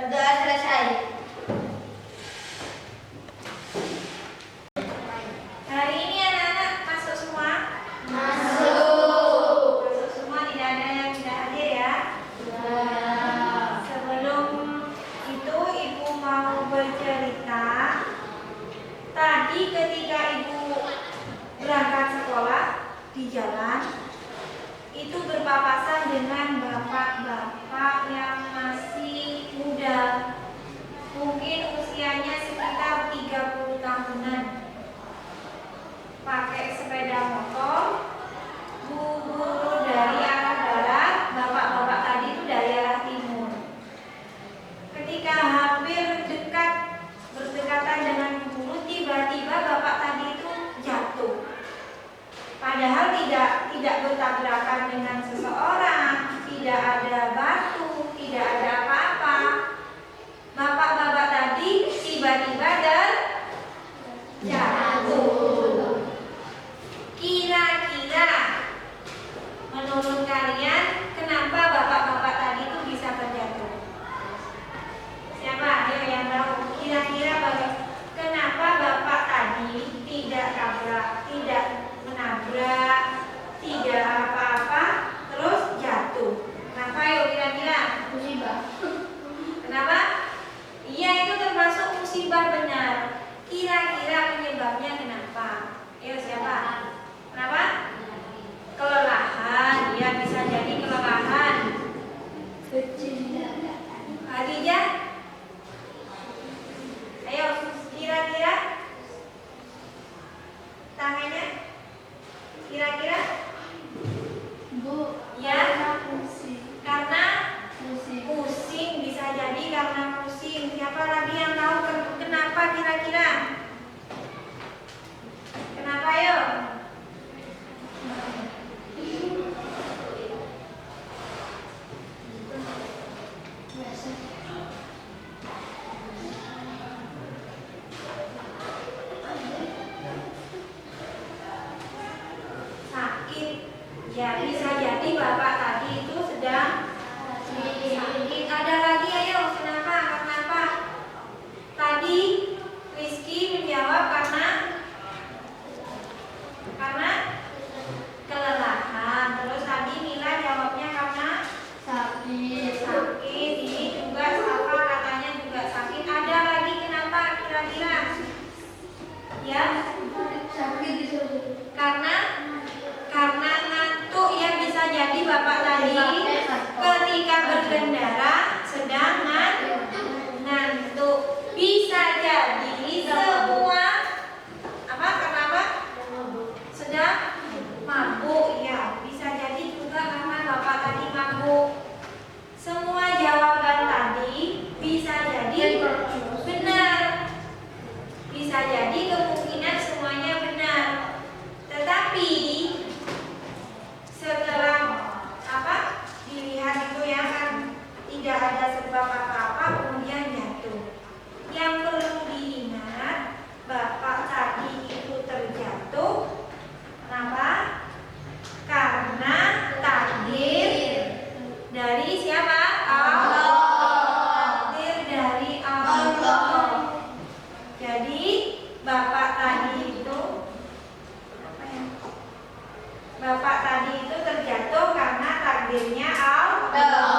Berdoa selesai. Hari ini anak-anak masuk semua? Masuk. Masuk semua, tidak ada yang tidak hadir ya? Ya. Sebelum itu ibu mau bercerita. Tadi ketika ibu berangkat sekolah di jalan, itu berpapasan dengan bapak-bapak yang masih muda, mungkin usianya sekitar 30 tahunan, pakai sepeda motor, buru-buru dari arah barat, bapak-bapak tadi itu dari arah timur. Ketika hampir berdekatan dengan buru, tiba-tiba bapak tadi itu jatuh. Padahal tidak bertabrakan dengan seseorang, tidak ada batu, tidak ada apa-apa. Bapak-bapak tadi tiba-tiba jatuh. Kira-kira menurut kalian kenapa bapak-bapak tadi itu bisa terjatuh? Siapa? Ayo yang tahu. Kira-kira kenapa bapak tadi tidak tabrak, tidak menabrak, tidak apa-apa, terus jatuh? Kenapa yuk kira-kira? Musibah. Kenapa? Iya, itu termasuk musibah benar. Kira-kira penyebabnya kenapa? Ayo siapa? Kenapa? Kelelahan. Ya, bisa jadi kelelahan. Khadijah? Ayo, kira-kira tangannya? Kira-kira? Bu, ya? Karena pusing, bisa jadi karena pusing. Siapa lagi yang tahu kenapa kira-kira? Kenapa yuk? Sakit. Ya, bisa jadi bapak tadi itu sedang sakit. Ada lagi, ayo. Kenapa? Tadi Rizky menjawab karena kelelahan. Terus tadi Mila jawabnya karena sakit. Ini juga Safa katanya juga sakit. Ada lagi kenapa kira-kira? Ya, sakit karena ngantuk. Ya, bisa jadi bapak tadi ketika berkendara sedang ngantuk. Bisa jadi semua kenapa? Sedang mabuk. Ya, bisa jadi juga karena bapak tadi mabuk. Semua jawaban tadi bisa jadi benar. Bisa jadi kemungkinan semuanya benar. Tetapi setelah dilihat itu ya kan tidak ada sebab apa-apa kemudian jatuh. Yang perlu diingat, bapak tadi itu terjatuh kenapa? Karena takdir dari siapa? Allah. Takdir dari Allah. Jadi bapak tadi itu terjatuh karena takdirnya Allah.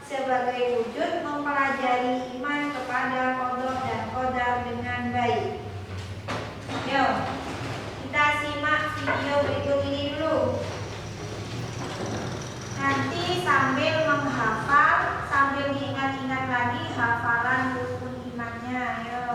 sebagai wujud mempelajari iman kepada qada dan qadar dengan baik. Yuk, kita simak video berikut ini dulu. Nanti sambil menghafal, sambil diingat-ingat lagi hafalan rukun imannya. Ayo.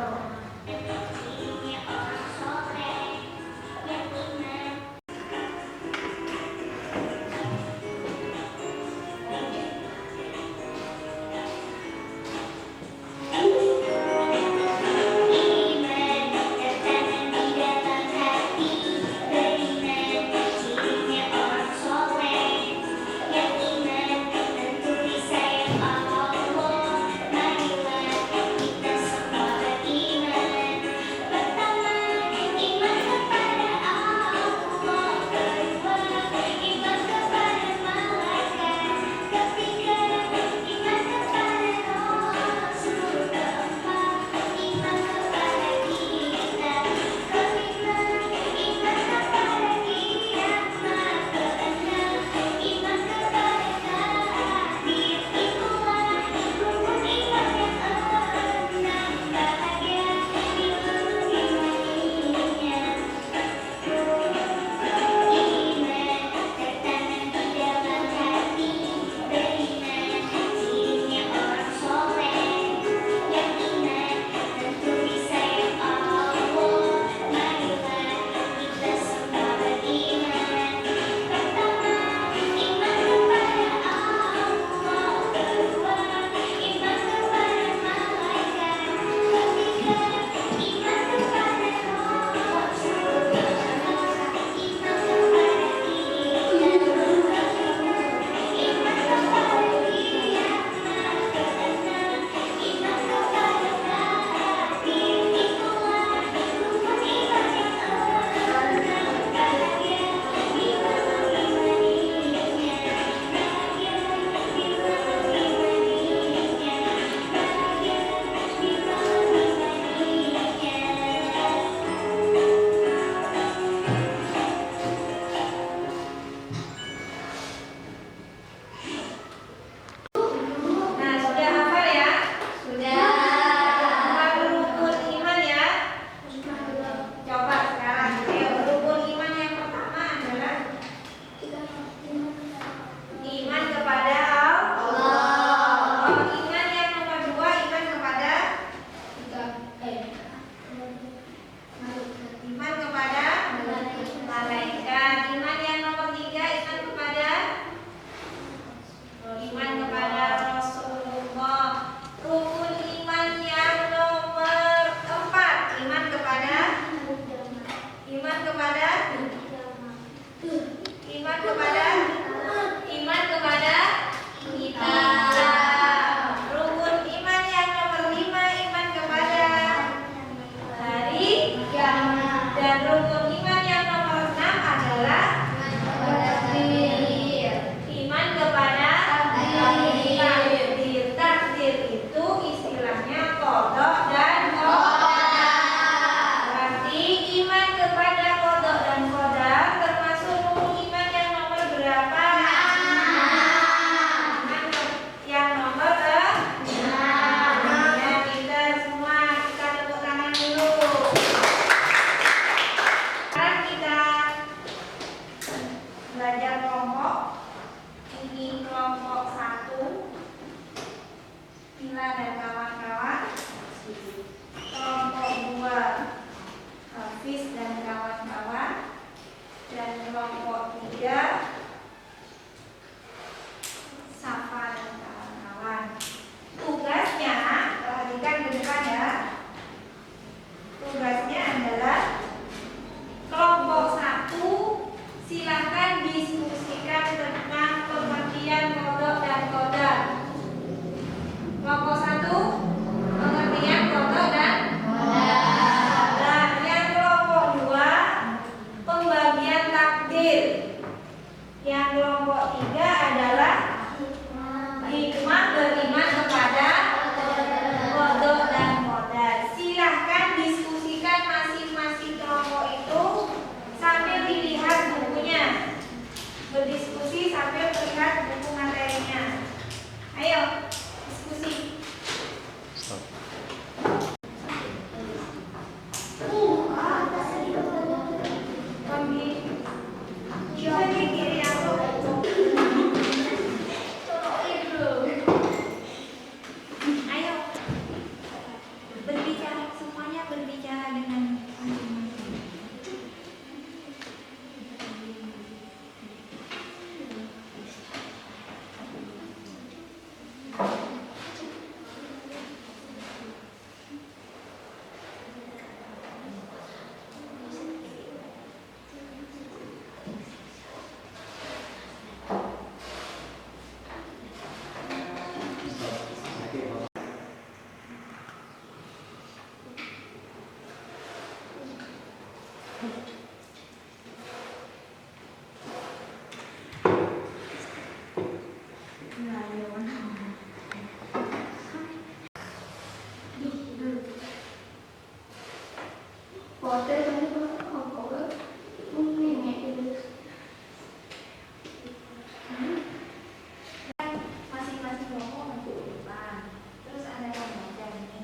Masing-masing kelompok menentukan. Terus ada yang baca ini.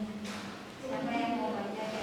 Siapa yang mau baca ini?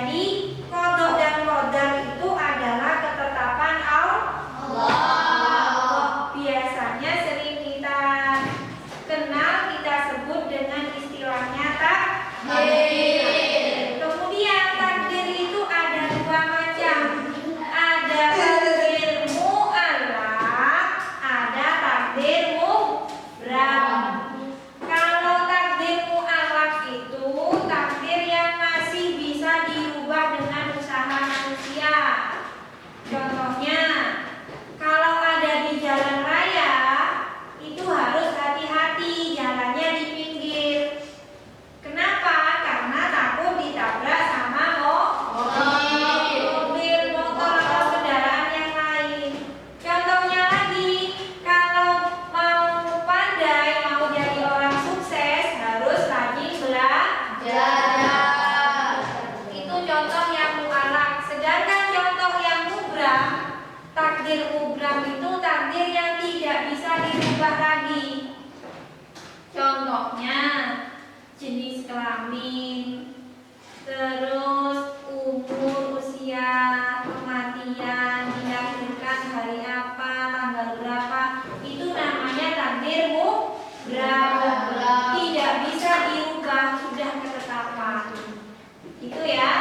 Jadi qada dan qadar itu adalah ketetapan Allah. Biasanya sering kita kenal, kita sebut dengan istilahnya takdir. Kemudian takdir itu ada dua macam. Ada takdir mu'allaq, ada takdir mubram. Kalau takdir mu'allaq itu takdir yang masih bisa dirubah dengan usaha manusia. Contohnya, kalau ada di jalan raya, itu harus hati-hati jalannya di pinggir. Kenapa? Karena takut ditabrak sama mobil, motor atau kendaraan yang lain. Contohnya lagi, kalau mau pandai, mau jadi orang sukses, harus rajin belajar. Itu contoh yang mu'allaq. Sedangkan contoh yang mubram, takdir mubram itu takdir yang tidak bisa dirubah lagi. Contohnya jenis kelamin, terus umur, usia, kematian, dilahirkan hari apa, tanggal berapa, itu namanya takdir mubram. Tidak bisa dirubah, sudah ketetapan. Itu ya.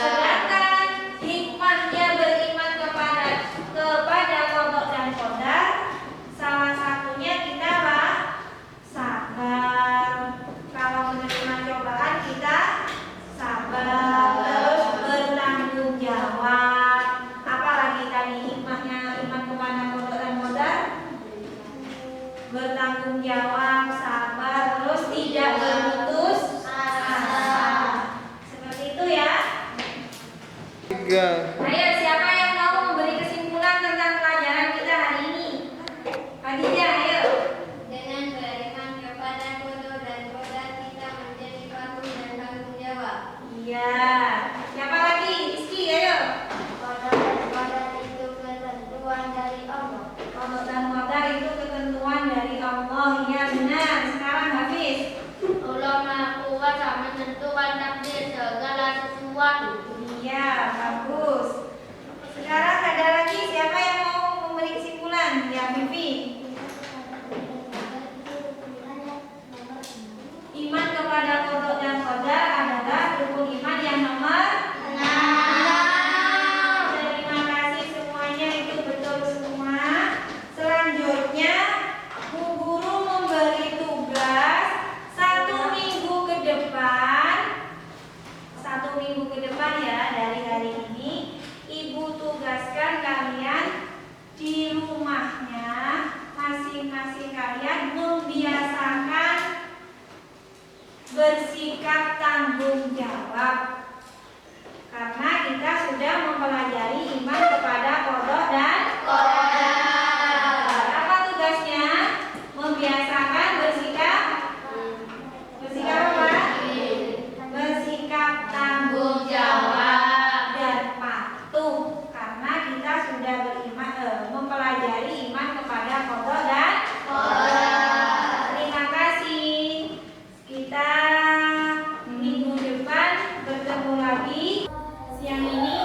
Sedangkan hikmahnya beriman kepada qada dan qadar, salah satunya kita apa? Sabar. Kalau menerima cobaan kita sabar, terus bertanggung jawab. Apalagi tadi hikmahnya iman kepada qada dan qadar? Bertanggung jawab, sabar, terus tidak berputus asa. Seperti itu ya. Ayo, siapa yang mau memberi kesimpulan tentang pelajaran kita hari ini? Khadijah, ayo. Dengan beriman kepada qada dan qadar kita menjadi patuh dan tanggung jawab. Iya. Siapa lagi? Rizky, ayo. Qada dan qadar itu ketentuan dari Allah. Qada dan qadar itu ketentuan dari Allah. Iya benar. Sekarang Hafiz. Allah Maha Kuasa menentukan takdir segala sesuatu. Iya, bagus. Sekarang ada lagi siapa yang mau memberi kesimpulan? Ya, Vivi. Iman kepada qada dan qadar adalah rukun iman yang nomor 6. Terima kasih semuanya, itu betul semua. Selanjutnya, Bu Guru memberi tugas 1 minggu ke depan ya, dari hari ini Ibu tugaskan kalian di rumahnya masing-masing kalian membiasakan bersikap tanggung jawab. Karena kita sudah mempelajari iman kepada qada dan qadar. Apa tugasnya? Membiasakan bersikap apa? Bersikap tanggung jawab dan patuh. Karena kita sudah mempelajari iman kepada qada dan qadar. Terima kasih. Kita minggu depan bertemu lagi. Siang ini